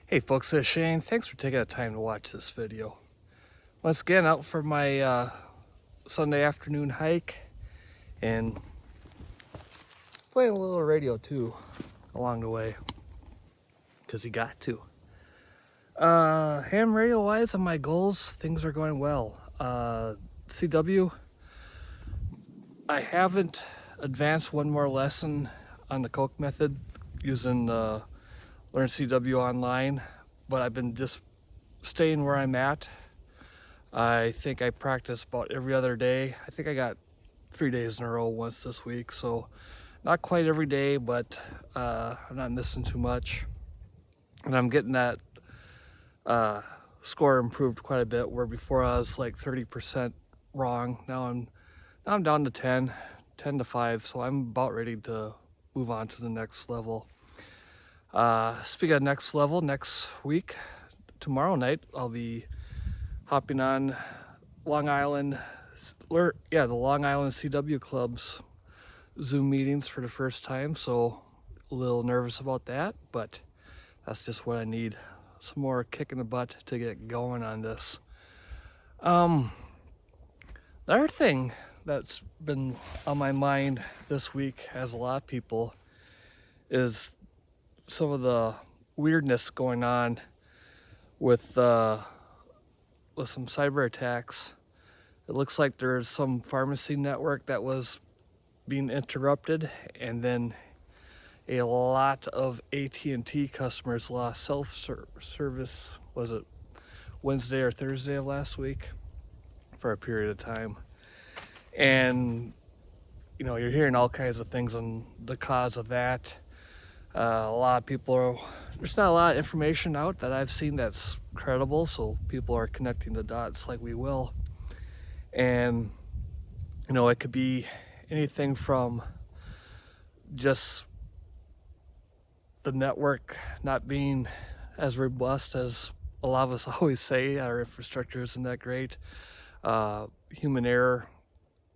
Hey folks, it's Shane. Thanks for taking the time to watch this video. Once again, out for my Sunday afternoon hike and playing a little radio too along the way because you got to. Ham radio wise on my goals, things are going well. CW, I haven't advanced one more lesson on the Coke method using Learn CW online, but I've been just staying where I'm at. I think I practice about every other day. I think I got 3 days in a row once this week, so not quite every day, but I'm not missing too much. And I'm getting that score improved quite a bit, where before I was like 30% wrong. Now I'm down to 10 to 5, so I'm about ready to move on to the next level. Speaking of next level, next week, tomorrow night, I'll be hopping on Long Island, the Long Island CW Club's Zoom meetings for the first time, so a little nervous about that, but that's just what I need. Some more kick in the butt to get going on this. The other thing that's been on my mind this week, as a lot of people, is some of the weirdness going on with some cyber attacks. It looks like there's some pharmacy network that was being interrupted, and then a lot of AT&T customers lost self-service, was it Wednesday or Thursday of last week, for a period of time. And you're hearing all kinds of things on the cause of that. A lot of people there's not a lot of information out that I've seen that's credible, so people are connecting the dots like we will. And it could be anything from just the network not being as robust as a lot of us always say. Our infrastructure isn't that great. Human error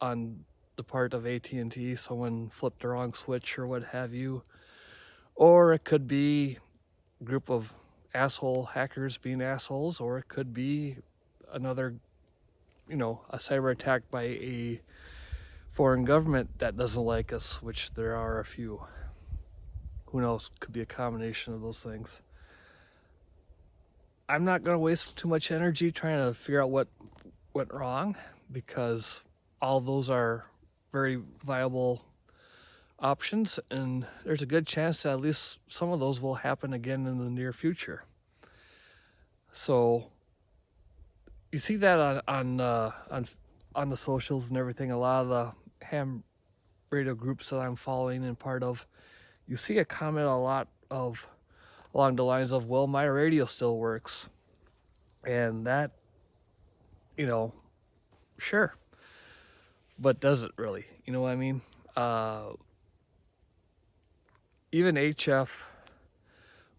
on the part of AT&T, someone flipped the wrong switch or what have you. Or it could be a group of asshole hackers being assholes, or it could be another, a cyber attack by a foreign government that doesn't like us, which there are a few. Who knows? Could be a combination of those things. I'm not going to waste too much energy trying to figure out what went wrong, because all those are very viable options, and there's a good chance that at least some of those will happen again in the near future. So you see that on the socials and everything. A lot of the ham radio groups that I'm following and part of, you see a comment a lot of along the lines of, well, my radio still works. And that, sure, but does it really? You know what I mean? Even HF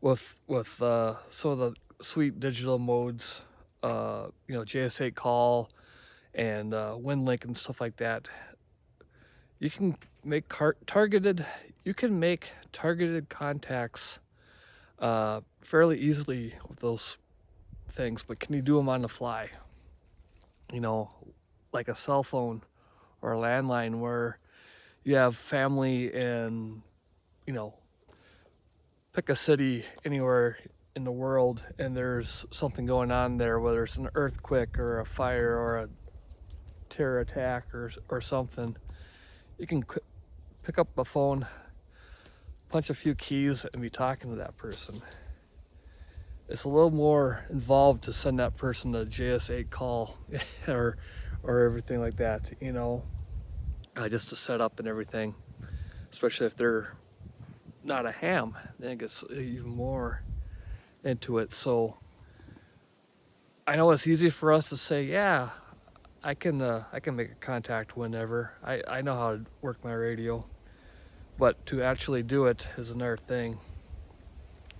with some of the sweet digital modes, JS8 call and WinLink and stuff like that, you can make targeted contacts fairly easily with those things. But can you do them on the fly? Like a cell phone or a landline, where you have family and pick a city anywhere in the world, and there's something going on there, whether it's an earthquake or a fire or a terror attack or something. You can pick up a phone, punch a few keys, and be talking to that person. It's a little more involved to send that person a JS8 call or everything like that, just to set up and everything, especially if they're not a ham. Then it gets even more into it. So I know it's easy for us to say, yeah, I can make a contact whenever. I know how to work my radio, but to actually do it is another thing.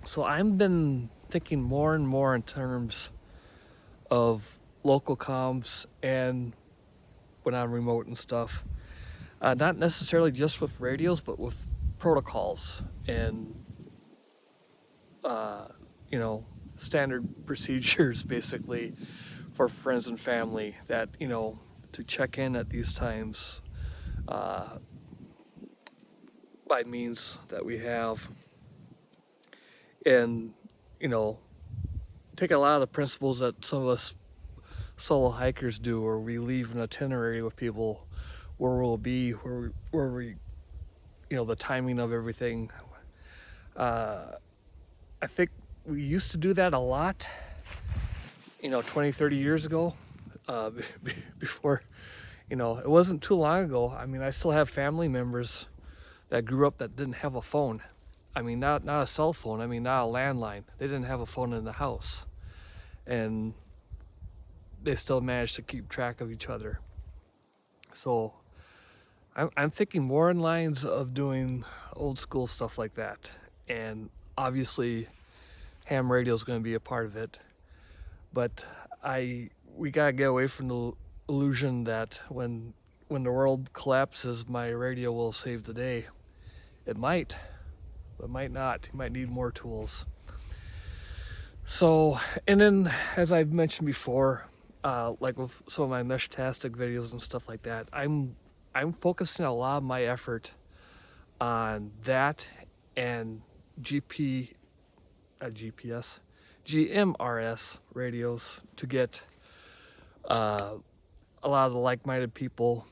So I've been thinking more and more in terms of local comms and when I'm remote and stuff. Not necessarily just with radios, but with protocols and standard procedures basically for friends and family that, to check in at these times by means that we have. And, take a lot of the principles that some of us solo hikers do, where we leave an itinerary with people where we'll be, where we the timing of everything. I think we used to do that a lot, 20, 30 years ago, before, it wasn't too long ago. I mean, I still have family members that grew up that didn't have a phone. I mean, not a cell phone. I mean, not a landline. They didn't have a phone in the house. And they still managed to keep track of each other. So I'm thinking more in lines of doing old school stuff like that. And obviously, ham radio is going to be a part of it. But we gotta get away from the illusion that when the world collapses, my radio will save the day. It might, but it might not. You might need more tools. So, and then as I've mentioned before, like with some of my Meshtastic videos and stuff like that, I'm focusing a lot of my effort on that and GMRS radios to get a lot of the like-minded people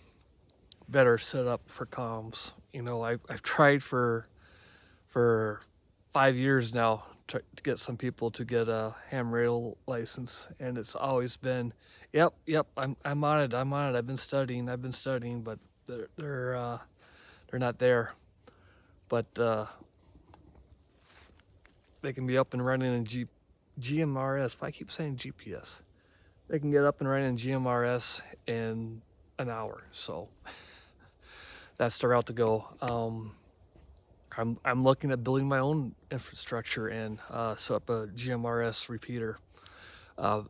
better set up for comms. I've tried for 5 years now to get some people to get a ham radio license, and it's always been, yep, I'm on it, I've been studying, but they're not there. But they can be up and running in GMRS. If I keep saying GPS, they can get up and running in GMRS in an hour. So that's the route to go. I'm looking at building my own infrastructure and set up a GMRS repeater,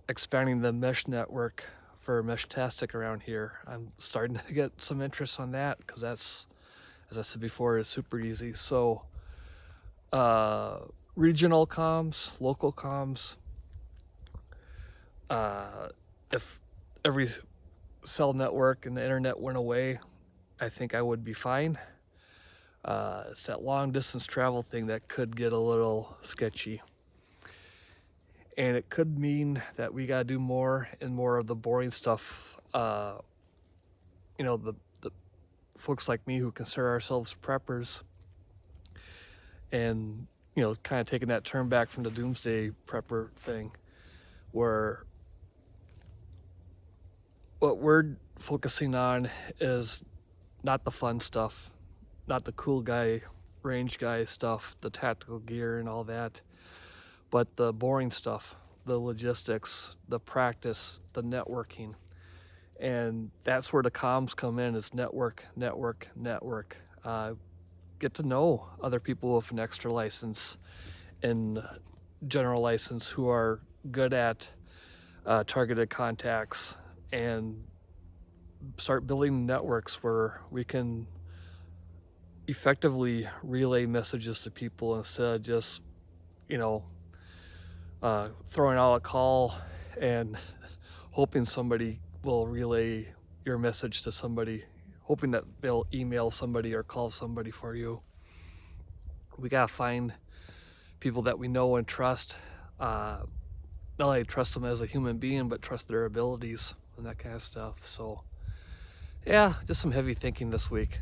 expanding the mesh network for Meshtastic around here. I'm starting to get some interest on that because that's, as I said before, is super easy. So regional comms, local comms, if every cell network and the internet went away, I think I would be fine. It's that long distance travel thing that could get a little sketchy. And it could mean that we gotta do more and more of the boring stuff. The folks like me who consider ourselves preppers and, kind of taking that turn back from the doomsday prepper thing, where what we're focusing on is not the fun stuff, not the cool guy, range guy stuff, the tactical gear and all that, but the boring stuff, the logistics, the practice, the networking. And that's where the comms come in, is network. Get to know other people with an extra license and general license who are good at targeted contacts, and start building networks where we can effectively relay messages to people instead of just, throwing out a call and hoping somebody will relay your message to somebody, hoping that they'll email somebody or call somebody for you. We gotta find people that we know and trust, not only trust them as a human being, but trust their abilities and that kind of stuff. So yeah, just some heavy thinking this week,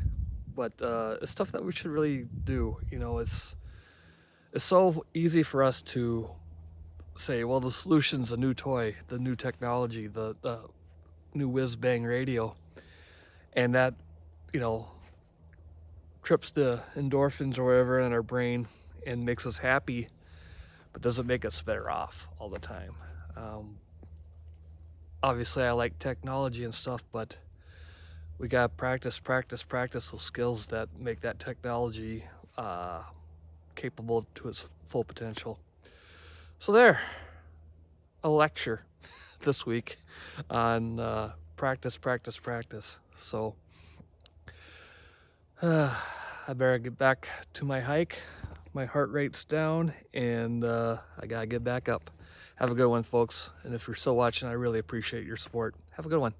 but it's stuff that we should really do. It's so easy for us to say, well, the solution's a new toy, the new technology, the new whiz bang radio, and that trips the endorphins or whatever in our brain and makes us happy, but doesn't make us better off all the time. Obviously, I like technology and stuff, but we gotta practice those skills that make that technology capable to its full potential. So there, a lecture this week on practice. So I better get back to my hike. My heart rate's down and I gotta get back up. Have a good one, folks. And if you're still watching, I really appreciate your support. Have a good one.